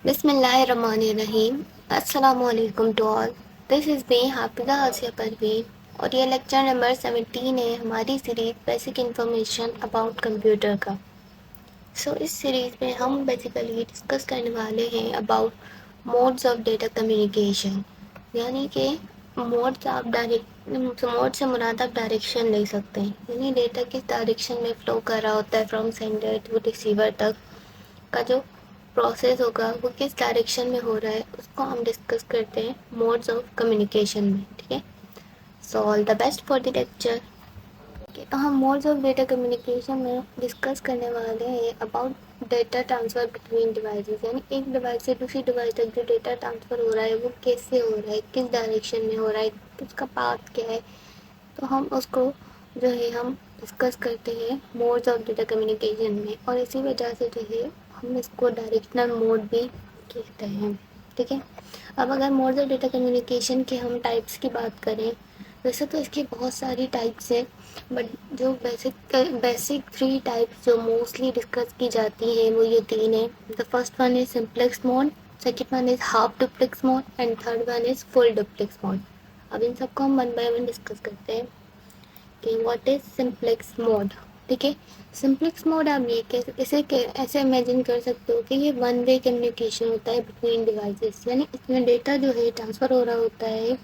बिस्मिल्लाहिर्रहमानिर्रहीम। अस्सलामुअलैकुम to all. This is me Hafiza Asiya Parveen और ये लेक्चर नंबर 17 है हमारी series basic information about computer का। इस सीरीज़ में हम बेसिकली डिस्कस करने वाले हैं about modes of data communication, यानी कि मोड से मुराद आप डायरेक्शन ले सकते हैं, यानी डेटा किस डायरेक्शन में फ़्लो कर रहा होता है फ्रॉम सेंडर टू रिसीवर तक का जो प्रोसेस होगा वो किस डायरेक्शन में हो रहा है उसको हम डिस्कस करते हैं मोड्स ऑफ कम्युनिकेशन में। ठीक है, so all the best for the lecture. तो हम मोड्स ऑफ डेटा कम्युनिकेशन में डिस्कस करने वाले हैं about data transfer between devices, यानी एक डिवाइस से दूसरी डिवाइस तक जो डेटा ट्रांसफ़र हो रहा है वो कैसे हो रहा है, किस डायरेक्शन में हो रहा है, उसका पाथ क्या है। तो हम उसको जो है हम डिस्कस करते हैं मोड्स ऑफ डेटा कम्युनिकेशन में, और इसी वजह से जो है हम इसको डायरेक्शनल मोड भी कहते हैं। ठीक है, अब अगर मोड्स ऑफ डेटा कम्युनिकेशन के हम टाइप्स की बात करें, वैसे तो इसकी बहुत सारी टाइप्स हैं, बट जो बेसिक थ्री टाइप्स जो मोस्टली डिस्कस की जाती हैं वो ये तीन है। The first one is simplex mode, second one is half duplex mode and third one is full duplex mode. अब इन सबको हम वन बाय वन डिस्कस करते हैं कि व्हाट इज सिंप्लेक्स मोड। ठीक है, सिंप्लेक्स मोड आप ये ऐसे इमेजिन कर सकते हो कि ये वन वे कम्युनिकेशन होता है बिटवीन डिवाइसेस, यानी इसमें डेटा जो है ट्रांसफ़र हो रहा होता है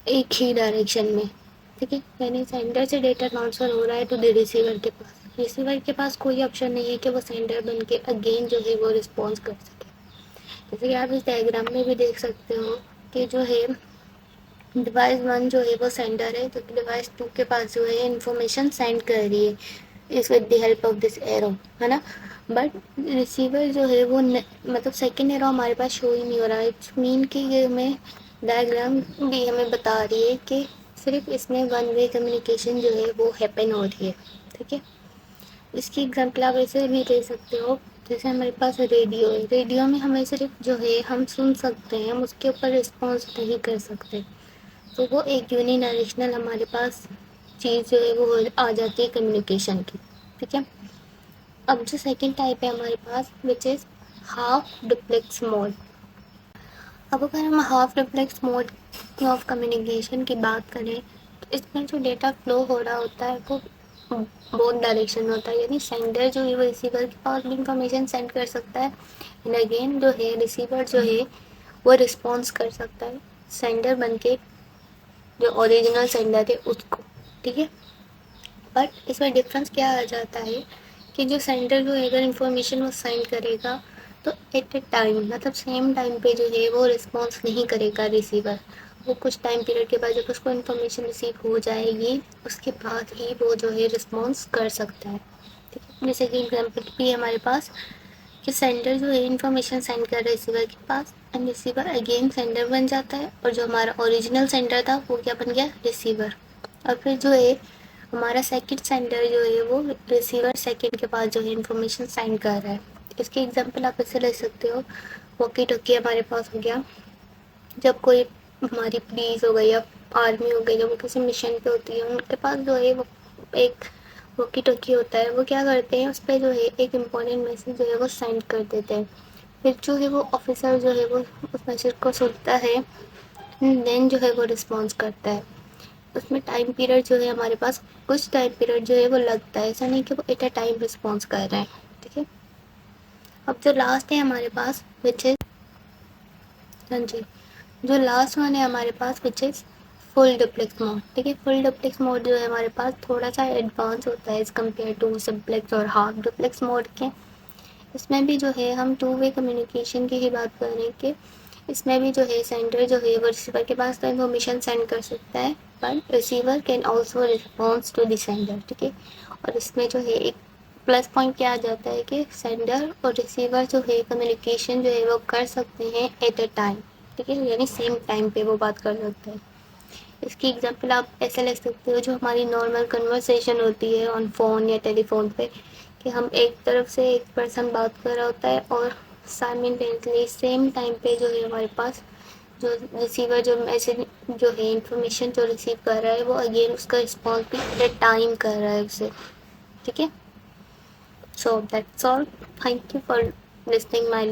एक ही डायरेक्शन में। ठीक है, यानी सेंडर से डेटा ट्रांसफ़र हो रहा है टू द रिसीवर के पास। रिसीवर के पास कोई ऑप्शन नहीं है कि वो सेंडर बन के अगेन जो है वो रिस्पॉन्स कर सके। जैसे कि आप इस डायग्राम में भी देख सकते हो कि जो है डिवाइस वन जो है वो सेंडर है, तो डिवाइस टू के पास जो है इंफॉर्मेशन सेंड कर रही है इस with the help of this arrow, है ना। बट रिसीवर जो है वो मतलब सेकेंड एरो हमारे पास शो ही नहीं हो रहा है। इट्स मीन कि ये हमें डायग्राम भी हमें बता रही है कि सिर्फ इसमें वन वे कम्युनिकेशन जो है वो हैपन हो रही है। ठीक है, इसकी एग्जांपल आप ऐसे भी ले सकते हो, जैसे हमारे पास रेडियो है, रेडियो में हमें सिर्फ जो है हम सुन सकते हैं, हम उसके ऊपर रिस्पॉन्स नहीं कर सकते। तो वो एक यूनिडायरेक्शनल हमारे पास चीज़ जो है वो आ जाती है कम्युनिकेशन की। ठीक है, अब जो सेकंड टाइप है हमारे पास which is half duplex mode. अब अगर हम half duplex mode of communication की बात करें तो इसमें जो डेटा फ्लो हो रहा होता है वो बोथ डायरेक्शन होता है, यानी सेंडर जो है वो रिसीवर के पास भी इंफॉर्मेशन सेंड कर सकता है एंड अगेन जो है रिसीवर जो है वो रिस्पॉन्स कर सकता है सेंडर बन के जो ओरिजिनल सेंडर है उसको। ठीक है, बट इसमें डिफरेंस क्या आ जाता है कि जो सेंडर जो अगर इंफॉर्मेशन वो सेंड करेगा तो एट ए टाइम मतलब सेम टाइम पे जो है वो रिस्पॉन्स नहीं करेगा रिसीवर। वो कुछ टाइम पीरियड के बाद जब उसको इन्फॉर्मेशन रिसीव हो जाएगी उसके बाद ही वो जो है रिस्पॉन्स कर सकता है। ठीक है, जैसे कि एग्जाम्पल भी है हमारे पास कि सेंडर जो है इन्फॉर्मेशन सेंड कर रहा है रिसीवर के पास एंड रिसीवर अगेन सेंडर बन जाता है, और जो हमारा ओरिजिनल सेंडर था वो क्या बन गया, रिसीवर। और फिर जो है हमारा सेकंड सेंडर जो है वो रिसीवर सेकंड के पास जो है इन्फॉर्मेशन सेंड कर रहा है। इसके एग्जांपल आप ऐसे ले सकते हो, वॉकी टॉकी हमारे पास हो गया, जब कोई हमारी पुलिस हो गई या आर्मी हो गई जब वो किसी मिशन पे होती है उनके पास जो है वो एक वॉकी टॉकी होता है, वो क्या करते हैं उस पर जो है एक इम्पोर्टेंट मैसेज जो है वो सेंड कर देते हैं। फिर जो है वो ऑफिसर जो है वो उस मैसेज को सुनता है देन जो है वो रिस्पॉन्स करता है। उसमें टाइम पीरियड जो है हमारे पास कुछ टाइम पीरियड जो है वो लगता है, ऐसा नहीं कि वो एट अ टाइम रिस्पॉन्स कर रहे हैं। ठीक है, अब जो लास्ट है हमारे पास विच इज़, हाँ जी, जो लास्ट वन है हमारे पास which is full duplex mode. ठीक है, फुल डुप्लेक्स मोड जो है हमारे पास थोड़ा सा एडवांस होता है एज़ कम्पेयर टू सिंप्लेक्स और हाफ डुप्लेक्स मोड के। इसमें भी जो है हम टू वे कम्युनिकेशन की ही बात कर रहे हैं कि इसमें भी जो है सेंडर जो है वो रिसीवर के पास तो इन्फॉर्मेशन सेंड कर सकता है but receiver can also response to the sender. ठीक है, और इसमें जो है एक प्लस पॉइंट क्या आ जाता है कि सेंडर और रिसीवर जो है कम्युनिकेशन जो है वो कर सकते हैं एट अ टाइम। ठीक है, यानी सेम टाइम पे वो बात कर सकते हैं। इसकी एग्जांपल आप ऐसे ले सकते हो, जो हमारी नॉर्मल कन्वर्सेशन होती है ऑन फ़ोन या टेलीफोन पे, कि हम एक तरफ से एक पर्सन बात कर रहा होता है और साइमल्टेनियसली सेम टाइम पे जो है हमारे पास जो रिसीवर जो मैसेज जो है इंफॉर्मेशन जो रिसीव कर रहा है वो अगेन उसका रिस्पॉन्स भी एट टाइम कर रहा है उसे। ठीक है, so that's all, thank you for listening my